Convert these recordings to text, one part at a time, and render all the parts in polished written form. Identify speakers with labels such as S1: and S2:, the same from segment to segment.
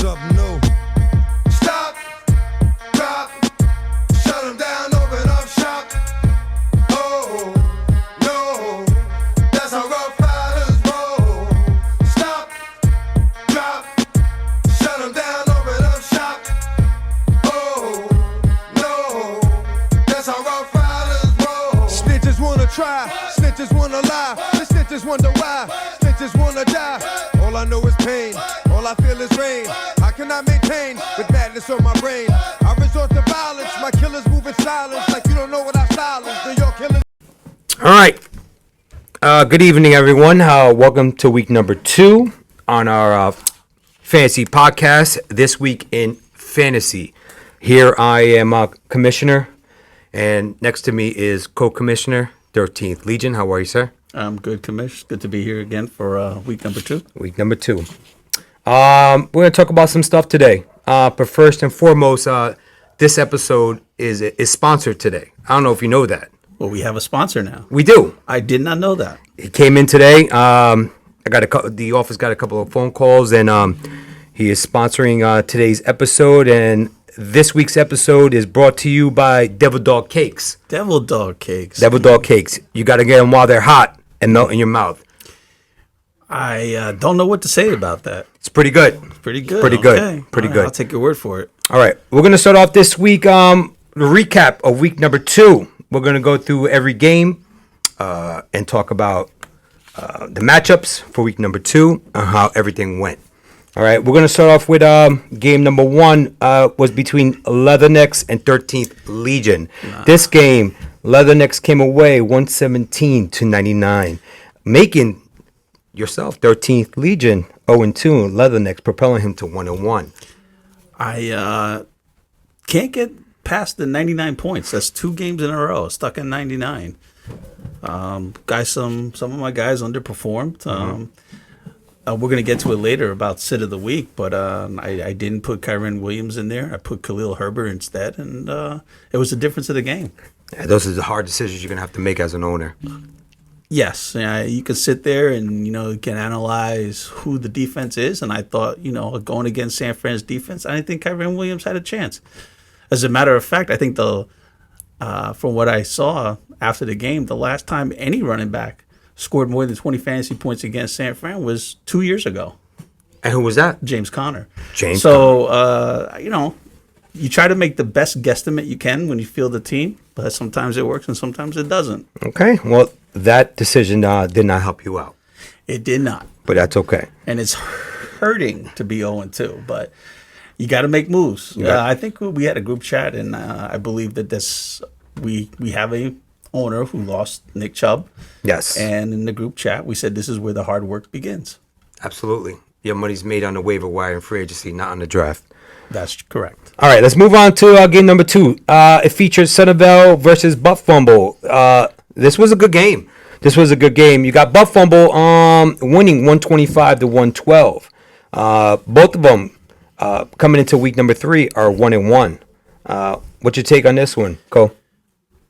S1: something new. Stop, drop, shut them down, open up shop. Oh, no, that's how rough riders roll. Stop, drop, shut them down, open up shop. Oh, no, that's how rough riders roll. Snitches wanna try, snitches wanna lie, the snitches wonder why, snitches wanna die. All I know is pain, all I feel is rain. How can I maintain with madness on my brain? I resort to violence, my killers move in silence like you don't know what I silence. New York killers.
S2: All right. Good evening, everyone. Welcome to week number 2 on our fantasy podcast. This week in fantasy. Here I am, Commissioner, and next to me is Co-Commissioner, 13th Legion. How are you, sir?
S3: I'm good, Commish. Good to be here again for week number 2.
S2: Week number 2. We're going to talk about some stuff today. But first and foremost, this episode is sponsored today. I don't know if you know that.
S3: Well, we have a sponsor now.
S2: We do.
S3: I did not know that.
S2: He came in today. The office got a couple of phone calls, and he is sponsoring today's episode. And this week's episode is brought to you by Devil Dog Cakes.
S3: Devil Dog Cakes.
S2: Devil Dog Cakes. You got to get them while they're hot and melt in your mouth.
S3: I don't know what to say about that.
S2: It's pretty good.
S3: Pretty good.
S2: Pretty good. Pretty
S3: All right,
S2: good.
S3: I'll take your word for it.
S2: All right. We're going to start off this week, the recap of week number 2. We're going to go through every game and talk about the matchups for week number 2 and how everything went. All right. We're going to start off with game number 1 was between Leathernecks and 13th Legion. This game, Leathernecks came away 117-99, making yourself 13th Legion 0-2, Leathernecks propelling him to 1-1.
S3: I can't get past the 99 points. That's 2 games in a row, stuck at 99. Some of my guys underperformed. We're going to get to it later about sit of the week, but I didn't put Kyren Williams in there. I put Khalil Herbert instead, and it was the difference of the game.
S2: Yeah, those are the hard decisions you're going to have to make as an owner.
S3: Yes, you can sit there and, can analyze who the defense is. And I thought, going against San Fran's defense, I didn't think Kyren Williams had a chance. As a matter of fact, I think from what I saw after the game, the last time any running back scored more than 20 fantasy points against San Fran was 2 years ago.
S2: And who was that?
S3: James Conner.
S2: Conner.
S3: You try to make the best guesstimate you can when you field the team, but sometimes it works and sometimes it doesn't.
S2: Okay, well, that decision did not help you out.
S3: It did not.
S2: But that's okay.
S3: And it's hurting to be 0-2, but you got to make moves. I think we had a group chat, and I believe that we have a owner who lost Nick Chubb.
S2: Yes.
S3: And in the group chat, we said this is where the hard work begins.
S2: Absolutely. Your money's made on the waiver wire and free agency, not on the draft.
S3: That's correct.
S2: All right, let's move on to game number 2. It featured Centerville versus Butt Fumble. This was a good game. You got Butt Fumble winning 125-112. Both of them coming into week number 3 are 1-1. What's your take on this one, Cole?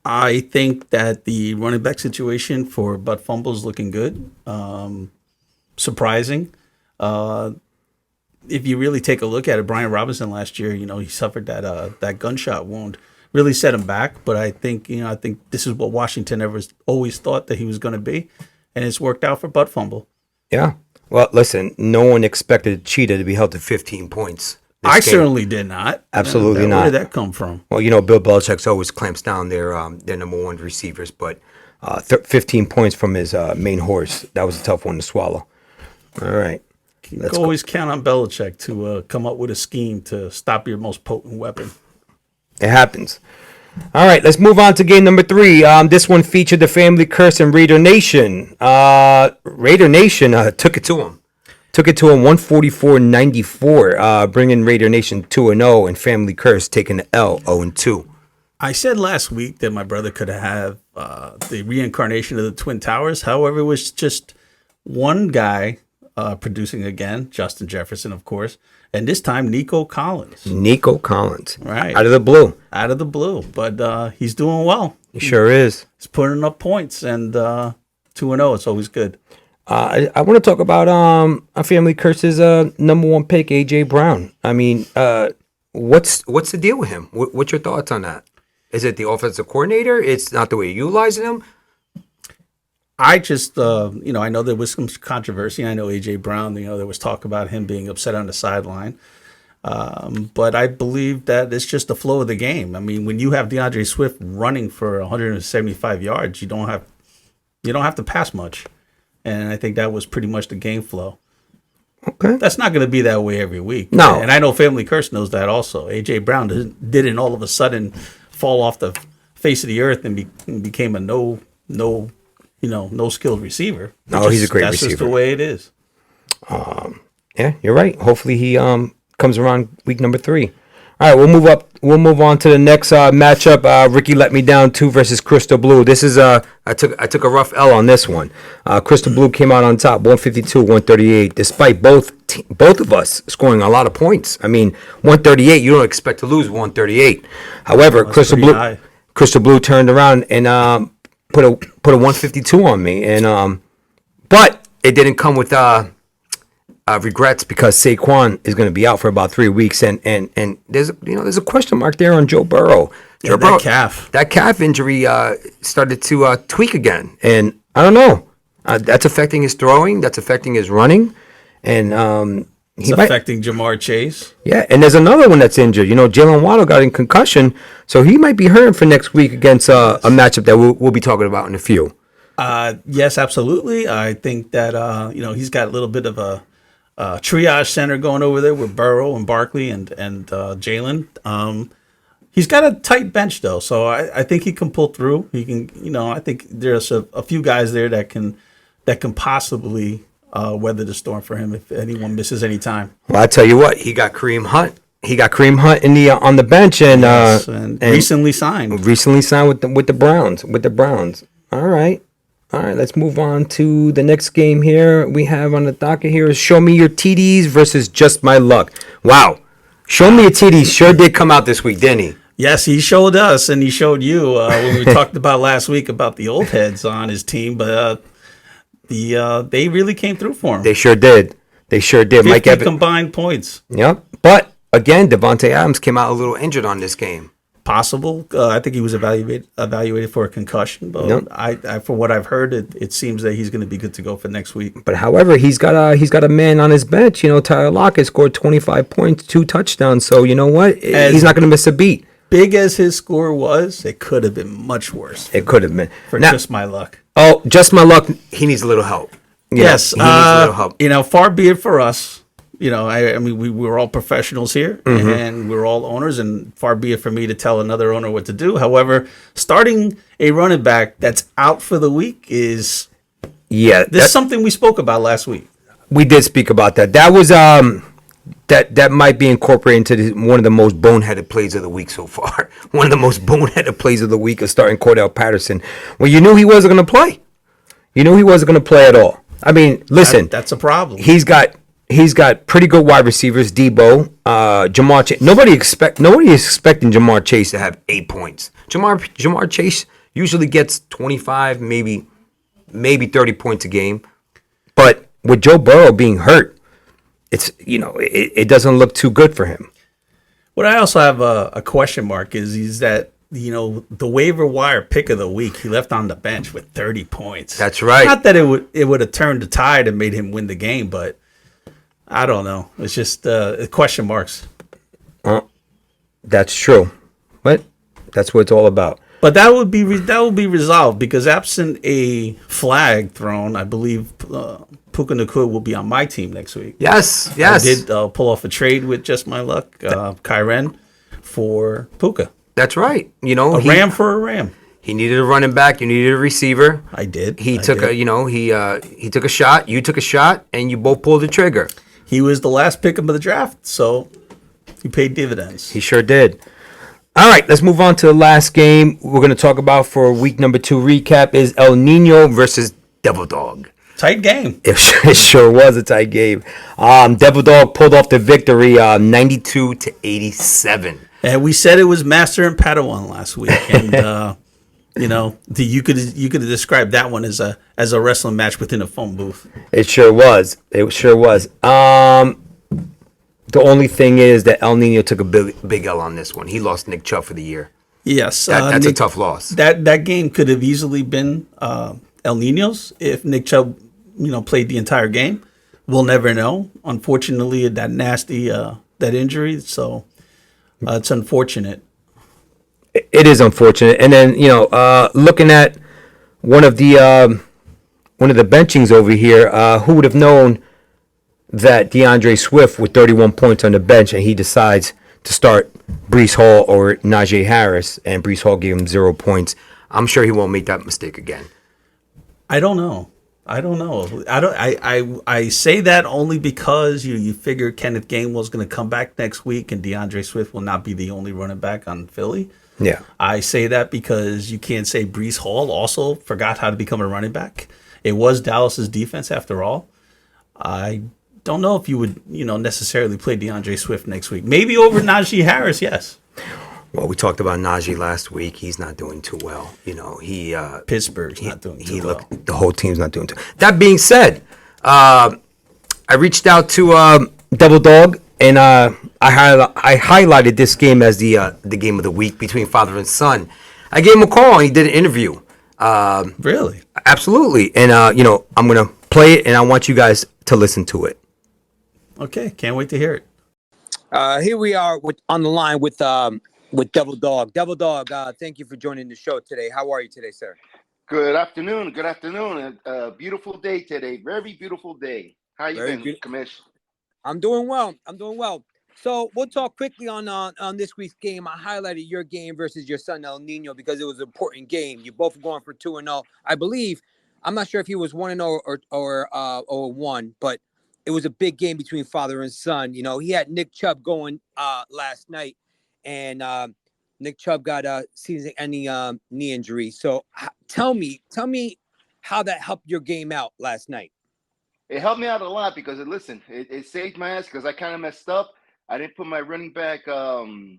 S3: I think that the running back situation for Butt Fumble is looking good. Surprising. If you really take a look at it, Brian Robinson last year, he suffered that gunshot wound, really set him back. But I think this is what Washington always thought that he was going to be, and it's worked out for Butt Fumble.
S2: Yeah. Well, listen, no one expected Cheetah to be held to 15 points.
S3: Certainly did not.
S2: Absolutely not.
S3: Where did that come from?
S2: Well, Bill Belichick's always clamps down their number 1 receivers, but 15 points from his main horse, that was a tough one to swallow. All right.
S3: You can always count on Belichick to come up with a scheme to stop your most potent weapon.
S2: It happens. All right, let's move on to game number 3. This one featured the Family Curse and Raider Nation. Raider Nation took it to him. 144-94, bringing Raider Nation 2-0, and Family Curse taking the L 0-2.
S3: I said last week that my brother could have the reincarnation of the Twin Towers. However, it was just one guy producing again, Justin Jefferson, of course, and this time Nico Collins.
S2: Right. Out of the blue.
S3: But he's doing well.
S2: He sure is.
S3: He's putting up points, and 2-0, it's always good.
S2: I want to talk about our family curse's number one pick, AJ Brown. I mean, what's the deal with him? What's your thoughts on that? Is it the offensive coordinator? It's not the way you're utilizing him?
S3: I just, I know there was some controversy. I know AJ Brown, there was talk about him being upset on the sideline. But I believe that it's just the flow of the game. I mean, when you have DeAndre Swift running for 175 yards, you don't have to pass much. And I think that was pretty much the game flow.
S2: Okay.
S3: That's not going to be that way every week.
S2: No.
S3: And I know Family Curse knows that also. AJ Brown didn't all of a sudden fall off the face of the earth and became a no skilled receiver.
S2: No, he's a great
S3: that's
S2: receiver.
S3: That's just the way it is.
S2: Yeah, you're right. Hopefully he comes around week number 3. All right, we'll move on to the next matchup. Ricky let me down 2 versus Crystal Blue. This is I took a rough L on this one. Crystal Blue came out on top, 152-138, despite both of us scoring a lot of points. I mean, 138, you don't expect to lose 138. However, Crystal Blue turned around and put a 152 on me, and but it didn't come with regrets because Saquon is going to be out for about 3 weeks, and there's a question mark there on Joe Burrow. That calf injury started to tweak again, and I don't know. That's affecting his throwing. That's affecting his running, and
S3: it's affecting Jamar Chase.
S2: Yeah, and there's another one that's injured. Jalen Waddle got in concussion, so he might be hurt for next week against a matchup that we'll be talking about in a few.
S3: Yes, absolutely. I think that he's got a little bit of a triage center going over there with Burrow and Barkley and Jalen. He's got a tight bench though, so I think he can pull through. He can, I think there's a few guys there that can possibly weather the storm for him if anyone misses any time.
S2: Well, I tell you what, he got Kareem Hunt. He got Kareem Hunt in the on the bench and
S3: recently signed.
S2: Recently signed with the Browns. All right. Let's move on to the next game here. We have on the docket here is Show Me Your TDs versus Just My Luck. Wow. Show Me Your TDs sure did come out this week, didn't he?
S3: Yes, he showed us and he showed you when we talked about last week about the old heads on his team, but they really came through for him.
S2: They sure did.
S3: 50
S2: Mike Evans
S3: combined points.
S2: Yep. But again, Devontae Adams came out a little injured on this game.
S3: Possible. I think he was evaluated for a concussion, but
S2: yep.
S3: I from what I've heard, it seems that he's going to be good to go for next week.
S2: But however, he's got a man on his bench. Tyler Lockett scored 25 points, 2 touchdowns. So you know what? He's not going to miss a beat.
S3: Big as his score was, it could have been much worse.
S2: It could have been.
S3: Just my luck.
S2: Oh, Just My Luck. He needs a little help.
S3: Yes, he needs a little help. Far be it for us. I mean, we're all professionals here, mm-hmm. and we're all owners, and far be it for me to tell another owner what to do. However, starting a running back that's out for the week is something we spoke about last week.
S2: We did speak about that. That was that might be incorporated into one of the most boneheaded plays of the week so far. One of the most boneheaded plays of the week is starting Cordell Patterson. Well, you knew he wasn't going to play. You knew he wasn't going to play at all. I mean, listen,
S3: that's a problem.
S2: He's got pretty good wide receivers, Debo, Jamar Chase. Nobody is expecting Jamar Chase to have 8 points. Jamar Chase usually gets 25, maybe 30 points a game. But with Joe Burrow being hurt, it's it doesn't look too good for him.
S3: What I also have a question mark is that the waiver wire pick of the week, he left on the bench with 30 points.
S2: That's right.
S3: Not that it would have turned the tide and made him win the game, but I don't know. It's just question marks.
S2: That's true, but that's what it's all about.
S3: But that would be resolved because absent a flag thrown, I believe Puka Nacua will be on my team next week.
S2: Yes.
S3: I did pull off a trade with Just My Luck, Kyren, for Puka.
S2: That's right.
S3: Ram for a ram.
S2: He needed a running back. You needed a receiver.
S3: I did.
S2: He took a shot. You took a shot, and you both pulled the trigger.
S3: He was the last pick of the draft, so he paid dividends.
S2: He sure did. All right, let's move on to the last game we're going to talk about for week number 2 recap is El Nino versus Devil Dog.
S3: Tight game.
S2: It sure was a tight game. Devil Dog pulled off the victory 92-87.
S3: And we said it was Master and Padawan last week, and You could have described that one as a wrestling match within a phone booth.
S2: It sure was. It sure was. The only thing is that El Nino took a big L on this one. He lost Nick Chubb for the year.
S3: Yes,
S2: That's a tough loss.
S3: That game could have easily been El Nino's if Nick Chubb, played the entire game. We'll never know. Unfortunately, that nasty that injury. So it's unfortunate.
S2: It is unfortunate. And then looking at one of the benchings over here, who would have known that DeAndre Swift with 31 points on the bench, and he decides to start Breece Hall or Najee Harris, and Breece Hall gave him 0 points. I'm sure he won't make that mistake again.
S3: I don't know. I say that only because you figure Kenneth Gainwell's going to come back next week, and DeAndre Swift will not be the only running back on Philly.
S2: Yeah.
S3: I say that because you can't say Breece Hall also forgot how to become a running back. It was Dallas's defense after all. I don't know if you would, necessarily play DeAndre Swift next week. Maybe over Najee Harris, yes.
S2: Well, we talked about Najee last week. He's not doing too well.
S3: Pittsburgh's not doing too well.
S2: The whole team's not doing too well. That being said, I reached out to Double Dog, and I highlighted this game as the game of the week between father and son. I gave him a call, and he did an interview.
S3: Really?
S2: Absolutely. And, I'm going to play it, and I want you guys to listen to it.
S3: Okay, can't wait to hear it.
S2: Here we are on the line with Double Dog. Double Dog, thank you for joining the show today. How are you today, sir?
S4: Good afternoon. Good afternoon. A beautiful day today. Very beautiful day. How you been, Commish?
S2: I'm doing well. So we'll talk quickly on this week's game. I highlighted your game versus your son El Nino because it was an important game. You both going for 2-0. I believe. I'm not sure if he was 1-0 or 1, but it was a big game between father and son. He had Nick Chubb going last night, and Nick Chubb got a season-ending knee injury. So tell me how that helped your game out last night.
S4: It helped me out a lot because it saved my ass because I kind of messed up. I didn't put my running back, the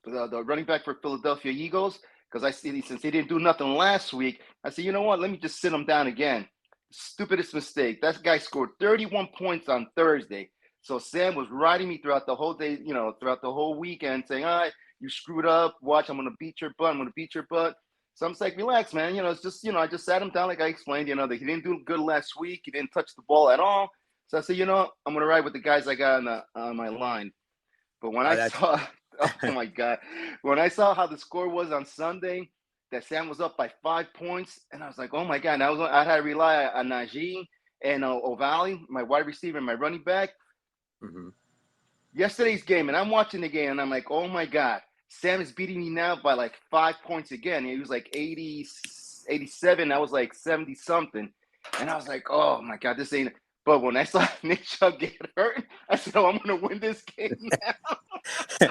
S4: running back for Philadelphia Eagles, because since he didn't do nothing last week, I said, you know what? Let me just sit him down again. Stupidest mistake. That guy scored 31 points on Thursday. So Sam was riding me throughout the whole day, throughout the whole weekend, saying, all right, you screwed up. Watch, I'm going to beat your butt. So I'm just like, relax, man. It's just, I just sat him down like I explained, that he didn't do good last week. He didn't touch the ball at all. So I said, I'm going to ride with the guys I got on my line. But when I saw, oh my God, when I saw how the score was on Sunday, that Sam was up by 5 points, and I was like, oh my God, I had to rely on Najee and O'Valley, my wide receiver and my running back. Mm-hmm. Yesterday's game, and I'm watching the game, and I'm like, oh my God, Sam is beating me now by like 5 points again. He was like 80, 87. I was like 70 something. And I was like, oh my God, this ain't. But when I saw Nick Chubb get hurt, I said, oh, I'm going to win this game now.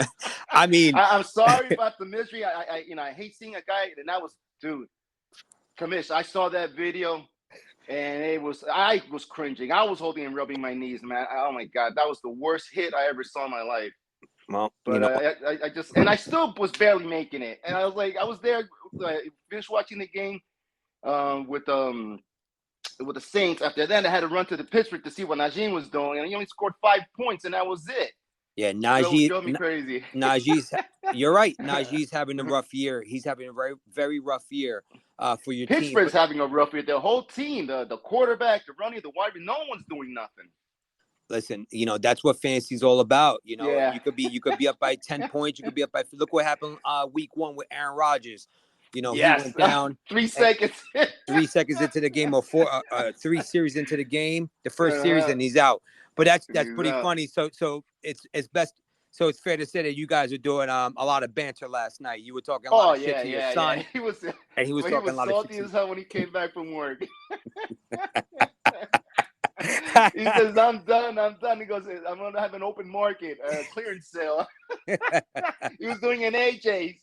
S2: I mean,
S4: I'm sorry about the misery. I hate seeing a guy. And that was, dude, Commish, I saw that video and I was cringing. I was holding and rubbing my knees, man. Oh my God, that was the worst hit I ever saw in my life. Well, but I still was barely making it. And I was there, finished watching the game with the Saints. After that, I had to run to the Pittsburgh to see what Najee was doing, and he only scored 5 points, and that was it.
S2: Yeah, Najee
S4: drove me crazy.
S2: You're right. Najee's having a rough year. He's having a very, very rough year for your team.
S4: Pittsburgh's having a rough year. The whole team, the quarterback, the running, the wide, no one's doing nothing.
S2: Listen, that's what fantasy's all about.
S4: Yeah.
S2: You could be up by 10 points. You could be up by. Look what happened week 1 with Aaron Rodgers.
S4: Yes.
S2: He went down
S4: 3 seconds.
S2: 3 seconds into the game, or 3 series into the game, the first series, and he's out. But that's pretty funny. So it's best. So it's fair to say that you guys are doing a lot of banter last night. You were talking a lot of shit to your son.
S4: Yeah. He was
S2: talking a lot of shit.
S4: He was salty as hell when he came back from work. He says, I'm done. He goes, I'm going to have an open market, clearance sale. He was doing an AJ.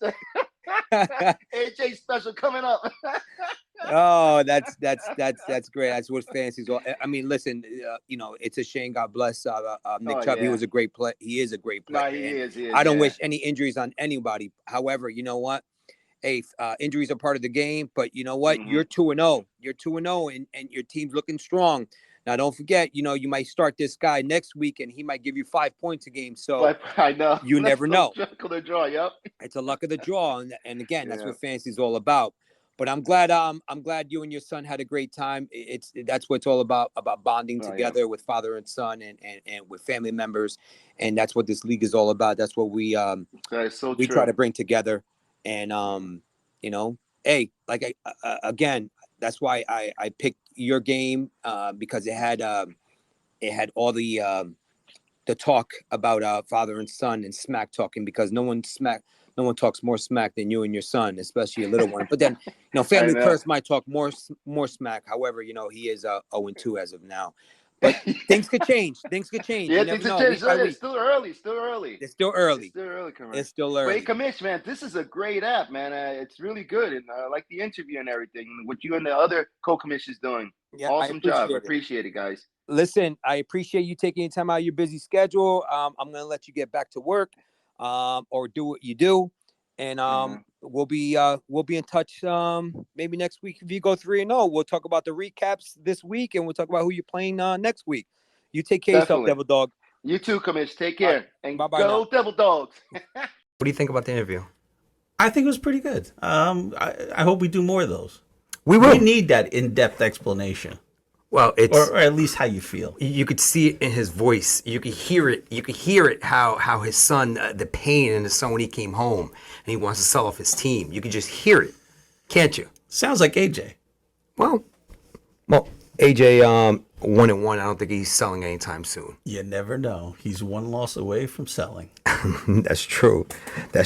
S4: AJ special coming up.
S2: Oh, that's great. That's what fantasy's all. I mean, listen, it's a shame. God bless Nick Chubb.
S4: Yeah.
S2: He was a great play. He is a great player.
S4: No, he is.
S2: I don't wish any injuries on anybody. However, you know what? hey, injuries are part of the game, but you know what? You're 2-0. You're 2-0, and your team's looking strong. Now, don't forget, you might start this guy next week, and he might give you 5 points a game. So
S4: But I know.
S2: you never know.
S4: Luck of the draw. Yep.
S2: It's a luck of the draw, and again, that's
S4: Yeah.
S2: what fantasy is all about. But I'm glad you and your son had a great time. That's what it's all about bonding together with father and son, and with family members, and that's what this league is all about. That's what we
S4: That is so true.
S2: try to bring together, and hey, like again, that's why I picked your game because it had all the talk about father and son and smack talking, because no one talks more smack than you and your son, especially a little one. But then, Family Curse might talk more smack. However, he is 0-2 as of now. But things could change. Things could change.
S4: Yeah,
S2: You never
S4: things
S2: know.
S4: have
S2: Week
S4: changed.
S2: by
S4: It's
S2: week.
S4: still early.
S2: It's still early.
S4: It's still early, Commish.
S2: It's still early.
S4: Wait, Commish, man, this is a great app, man. It's really good, and I like the interview and everything. What you and the other co-commissioners doing.
S2: Yeah,
S4: Awesome job.
S2: it.
S4: Appreciate it, guys.
S2: Listen, I appreciate you taking time out of your busy schedule. I'm going to let you get back to work, or do what you do. And we'll be in touch maybe next week. If you go 3-0, we'll talk about the recaps this week, and we'll talk about who you're playing next week. You take care of yourself, Devil Dog.
S4: You too, Commish. Take care. And
S2: Bye-bye
S4: go
S2: now.
S4: Devil Dogs.
S2: What do you think about the interview?
S3: I think it was pretty good. I hope we do more of those.
S2: We will.
S3: We need that in-depth explanation.
S2: Well, it's
S3: or at least how you feel.
S2: You could see it in his voice. You could hear it. You could hear it how his son, the pain in his son when he came home and he wants to sell off his team. You could just hear it, can't you?
S3: Sounds like AJ.
S2: Well, AJ 1-1. I don't think he's selling anytime soon.
S3: You never know. He's one loss away from selling.
S2: That's true. All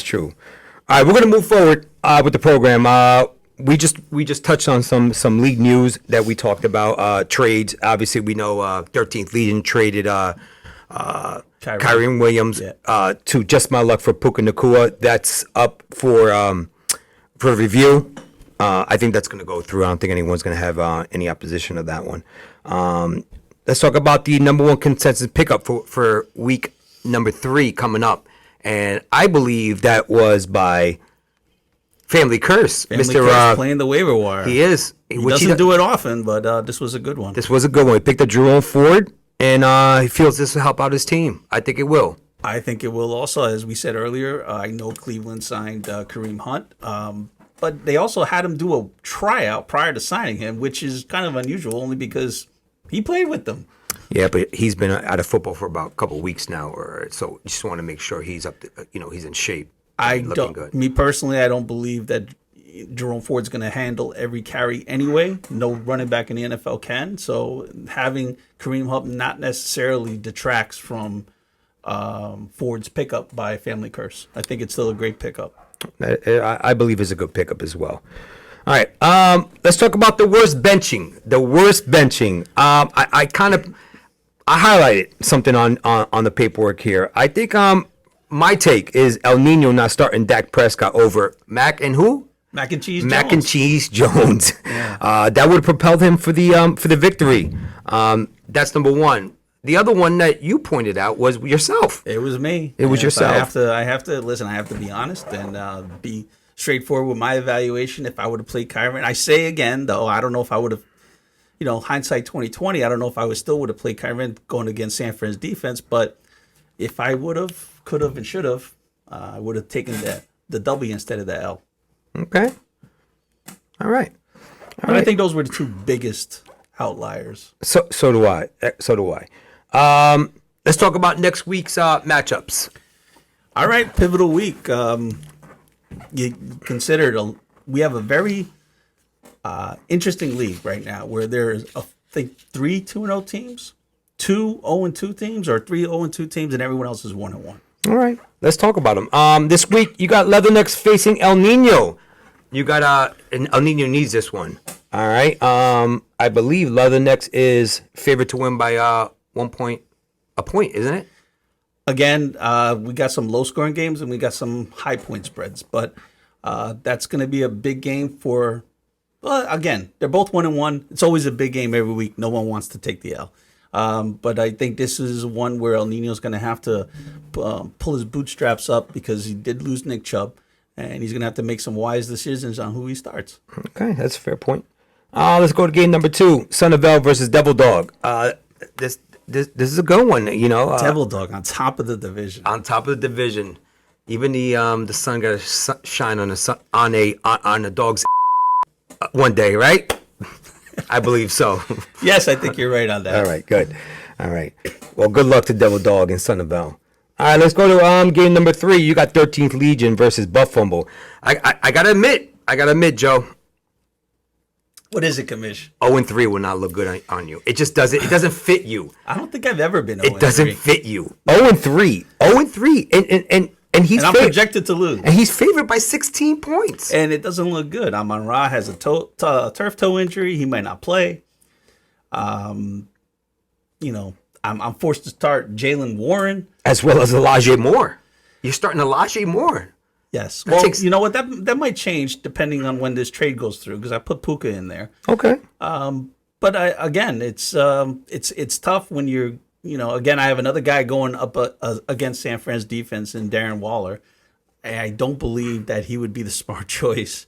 S2: right, we're gonna move forward with the program. We just touched on some league news that we talked about. Trades. Obviously, we know 13th Legion traded Kyrie Williams to Just My Luck for Puka Nacua. That's up for review. I think that's going to go through. I don't think anyone's going to have any opposition to that one. Let's talk about the number one consensus pickup for week number 3 coming up. And I believe that was by Family Curse.
S3: Family Curse playing the waiver wire.
S2: He is.
S3: He doesn't do it often, but this was a good one.
S2: This was a good one. He picked up Jerome Ford, and he feels this will help out his team. I think it will.
S3: I think it will also. As we said earlier, I know Cleveland signed Kareem Hunt, but they also had him do a tryout prior to signing him, which is kind of unusual only because he played with them.
S2: Yeah, but he's been out of football for about a couple of weeks now, so just want to make sure he's up to, he's in shape.
S3: Me personally, I don't believe that Jerome Ford's going to handle every carry anyway. No running back in the NFL can. So having Kareem Hunt not necessarily detracts from Ford's pickup by Family Curse. I think it's still a great pickup.
S2: I believe it's a good pickup as well. All right, let's talk about the worst benching. I highlighted something on the paperwork here. I think my take is El Nino not starting Dak Prescott over Mac and who?
S3: Mac and Cheese
S2: Jones.
S3: Yeah.
S2: That would have propelled him for the victory. That's number one. The other one that you pointed out was yourself.
S3: It was me.
S2: It was yourself.
S3: I have to listen. I have to be honest and be straightforward with my evaluation. If I would have played Kyrie, and I say again though, I don't know if I would have. Hindsight 2020. I don't know if I would have played Kyrie going against San Fran's defense, but if I would have, could have, and should have, I would have taken the W instead of the L.
S2: Okay. All right.
S3: I think those were the 2 biggest outliers.
S2: So do I. Let's talk about next week's matchups.
S3: All right, pivotal week. You consider we have a very interesting league right now where there's I think 3 2-0 teams, 2 0-2 teams, or 3 0-2 teams, and everyone else is 1-1.
S2: All right, let's talk about them. This week you got Leathernecks facing El Nino. You got and El Nino needs this one. All right. I believe Leathernecks is favored to win by a point, isn't it?
S3: Again, we got some low scoring games and we got some high point spreads, but that's going to be a big game for. Again, they're both 1-1. It's always a big game every week. No one wants to take the L. But I think this is one where El Nino's going to have to pull his bootstraps up because he did lose Nick Chubb. and he's going to have to make some wise decisions on who he starts.
S2: Okay, that's a fair point. Let's go to game number 2, Son of Bell versus Devil Dog. This is a good one, you know.
S3: Devil Dog on top of the division.
S2: On top of the division, even the sun got to shine on the dog's one day, right? I believe so.
S3: Yes, I think you're right on that.
S2: All right, good. All right. Well, good luck to Devil Dog and Son of Bell. All right, let's go to game number 3. You got 13th Legion versus Buff Fumble. I gotta admit, Joe.
S3: What is it, Kamish?
S2: 0-3 will not look good on you. It just doesn't. It doesn't fit you.
S3: I don't think I've ever been 0-3.
S2: It doesn't fit you. 0-3, 0-3, and he's
S3: I'm projected to lose.
S2: And he's favored by 16 points.
S3: And it doesn't look good. Amon Ra has a turf toe injury. He might not play. You know, I'm forced to start Jalen Warren
S2: as well as Elijah Moore. You're starting Elijah Moore.
S3: Yes. Well, you know what? That might change depending on when this trade goes through because I put Puka in there.
S2: Okay.
S3: But again, it's tough when you're, you know, again, I have another guy going up against San Fran's defense in Darren Waller. I don't believe that he would be the smart choice.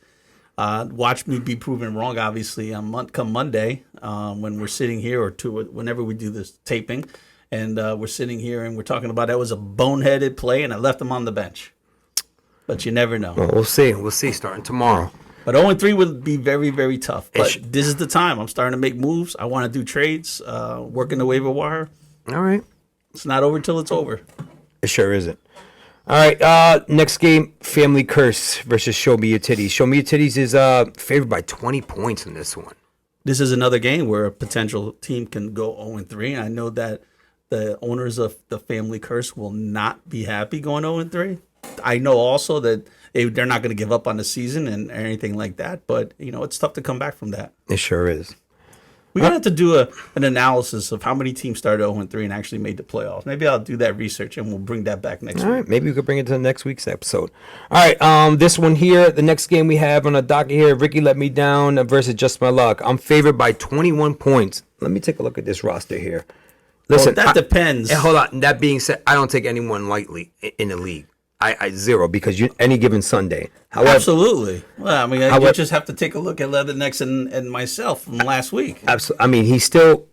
S3: Watch me be proven wrong, obviously, on come Monday when we're sitting here whenever we do this taping. And we're sitting here and we're talking about that was a boneheaded play and I left him on the bench. But you never know.
S2: Well, we'll see. We'll see starting tomorrow.
S3: But 0-3 would be very, very tough. But this is the time. I'm starting to make moves. I want to do trades, working the waiver wire.
S2: All right.
S3: It's not over till it's over.
S2: It sure isn't. All right. Next game, Family Curse versus Show Me Your Titties. Show Me Your Titties is favored by 20 points in this one.
S3: This is another game where a potential team can go 0-3. I know that the owners of the Family Curse will not be happy going 0-3. I know also that they're not going to give up on the season and anything like that, but you know it's tough to come back from that.
S2: It sure is.
S3: We're going to have to do an analysis of how many teams started 0-3 and actually made the playoffs. Maybe I'll do that research and we'll bring that back next week.
S2: All right, maybe we could bring it to next week's episode. All right, this one here, the next game we have on the docket here, Ricky Let Me Down versus Just My Luck. I'm favored by 21 points. Let me take a look at this roster here. Listen,
S3: that depends.
S2: Hold on. That being said, I don't take anyone lightly in the league. I zero because any given Sunday. However,
S3: absolutely. Well, I mean, you just have to take a look at Leathernecks and myself from last week.
S2: Absolutely. I mean, he still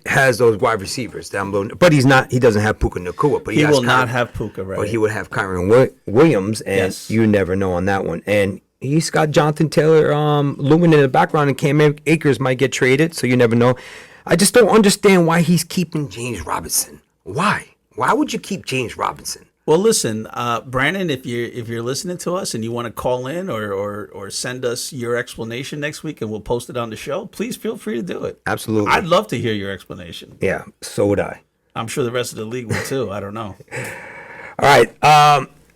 S2: has those wide receivers down below, but he doesn't have Puka Nacua. But
S3: he will not have Puka, right?
S2: But he would have Kyron Williams, and
S3: yes.
S2: You never know on that one. And he's got Jonathan Taylor looming in the background, and Cam Akers might get traded, so you never know. I just don't understand why he's keeping James Robinson. Why? Why would you keep James Robinson?
S3: Well, listen, Brandon, if you're listening to us and you want to call in or send us your explanation next week and we'll post it on the show, please feel free to do it.
S2: Absolutely.
S3: I'd love to hear your explanation.
S2: Yeah, so would I.
S3: I'm sure the rest of the league would too. I don't know.
S2: All right.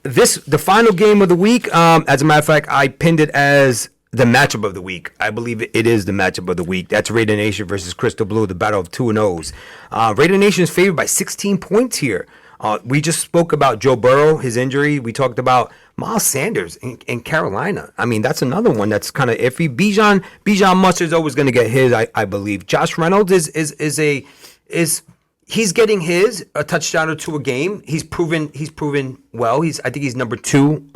S2: The final game of the week, as a matter of fact, I pinned it as the matchup of the week. I believe it is the matchup of the week. That's Raider Nation versus Crystal Blue, the battle of 2-0s. Raider Nation is favored by 16 points here. We just spoke about Joe Burrow, his injury. We talked about Miles Sanders in Carolina. I mean, that's another one that's kind of iffy. Bijan Mustard's always going to get his, I believe. Josh Reynolds he's getting a touchdown or two a game. He's proven well. I think he's number 2.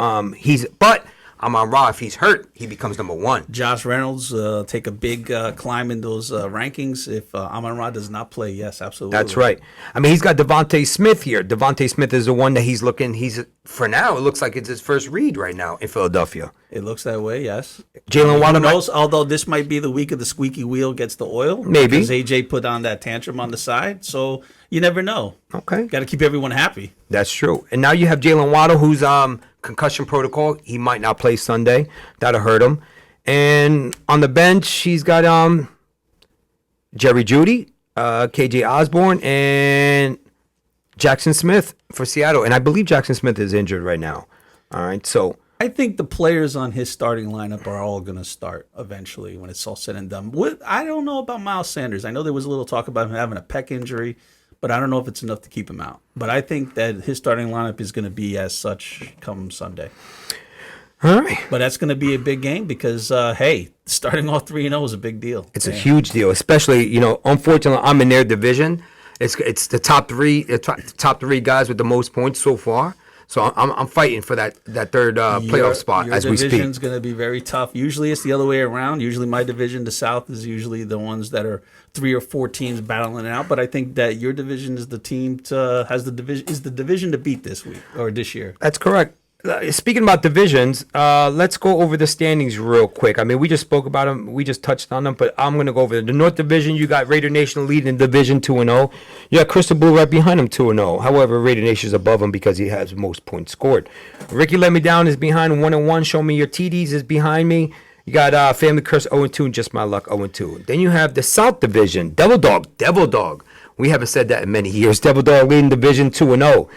S2: But Amon Ra, if he's hurt, he becomes number 1.
S3: Josh Reynolds take a big climb in those rankings if Amon Ra does not play. Yes, absolutely.
S2: That's right. I mean, he's got Devontae Smith here. Devontae Smith is the one that for now, it looks like it's his first read right now in Philadelphia.
S3: It looks that way, yes.
S2: Jalen Waddle
S3: knows, although this might be the week of the squeaky wheel gets the oil.
S2: Maybe.
S3: Because AJ put on that tantrum on the side, so you never know.
S2: Okay.
S3: Got to keep everyone happy.
S2: That's true. And now you have Jalen Waddle, who's concussion protocol. He might not play Sunday. That'll hurt him. And on the bench, he's got Jerry Jeudy, KJ Osborne, and Jackson Smith for Seattle. And I believe Jackson Smith is injured right now. All right, so
S3: I think the players on his starting lineup are all going to start eventually when it's all said and done. I don't know about Miles Sanders. I know there was a little talk about him having a pec injury, but I don't know if it's enough to keep him out. But I think that his starting lineup is going to be as such come Sunday.
S2: All right.
S3: But that's going to be a big game because, starting off 3-0 is a big deal.
S2: It's a huge deal, especially, unfortunately, I'm in their division. It's the top three guys with the most points so far. So I'm fighting for that third playoff spot as we
S3: Your
S2: speak.
S3: division's going to be very tough. Usually it's the other way around. Usually my division, the South, is usually the ones that are 3 or 4 teams battling it out. But I think that your division is the team is the division to beat this week or this year.
S2: That's correct. Speaking about divisions, let's go over the standings real quick. I mean, we just spoke about them. We just touched on them, but I'm going to go over the North Division. You got Raider Nation leading Division 2-0. You got Crystal Blue right behind him 2-0. However, Raider Nation is above him because he has most points scored. Ricky Let Me Down is behind 1-1. Show Me Your TDs is behind me. You got Family Curse 0-2 and Just My Luck 0-2. Then you have the South Division. Devil Dog. We haven't said that in many years. Devil Dog leading Division 2-0.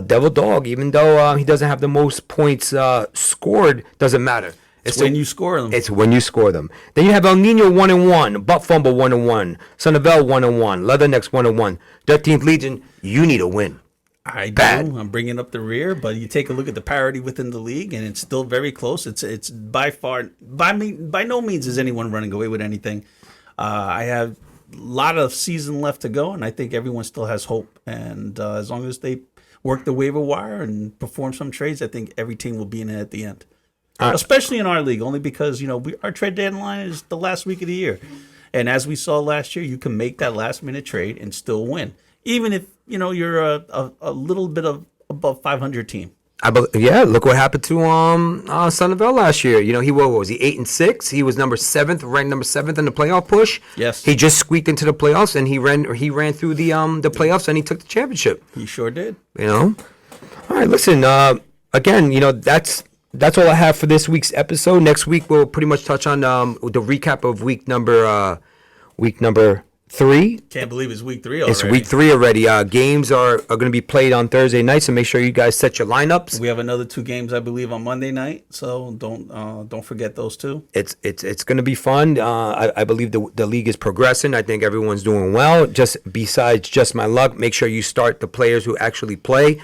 S2: Devil Dog, even though he doesn't have the most points scored, doesn't matter.
S3: It's when you score them.
S2: It's when you score them. Then you have El Nino 1-1, Butt Fumble 1-1, Son of El 1-1, Leathernecks 1-1. 13th Legion, you need a win.
S3: I
S2: Bad.
S3: do. I'm bringing up the rear, but you take a look at the parity within the league, and it's still very close. It's by no means is anyone running away with anything. I have a lot of season left to go, and I think everyone still has hope. And as long as they work the waiver wire and perform some trades, I think every team will be in it at the end. Especially in our league, only because our trade deadline is the last week of the year, and as we saw last year, you can make that last minute trade and still win, even if you're a little bit above 500 team.
S2: Look what happened to Son of El last year. What was he 8-6? He was ranked number 7th in the playoff push.
S3: Yes,
S2: he just squeaked into the playoffs, and he ran through the playoffs, and he took the championship.
S3: He sure did.
S2: All right, listen. Again, that's all I have for this week's episode. Next week we'll pretty much touch on the recap of week number 3.
S3: Can't believe it's week 3 already.
S2: It's week 3 already. Games are going to be played on Thursday night, so make sure you guys set your lineups.
S3: We have another 2 games, I believe, on Monday night, so don't forget those 2.
S2: It's going to be fun. I believe the league is progressing. I think everyone's doing well. Besides Just My Luck, make sure you start the players who actually play.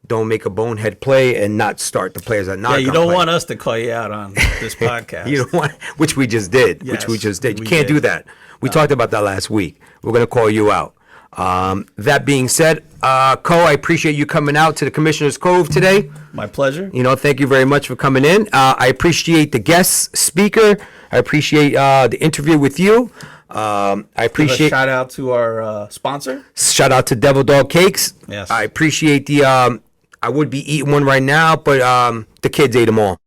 S2: Don't make a bonehead play and not start the players that not.
S3: Yeah, you don't want us to call you out on this podcast.
S2: You don't want, which we just did.
S3: Yes,
S2: You can't do that. We talked about that last week. We're going to call you out. That being said, Co, I appreciate you coming out to the Commissioner's Cove today.
S3: My pleasure.
S2: Thank you very much for coming in. I appreciate the guest speaker. I appreciate the interview with you. I appreciate.
S3: Give a shout out to our sponsor.
S2: Shout out to Devil Dog Cakes.
S3: Yes.
S2: I appreciate the. I would be eating one right now, but the kids ate them all.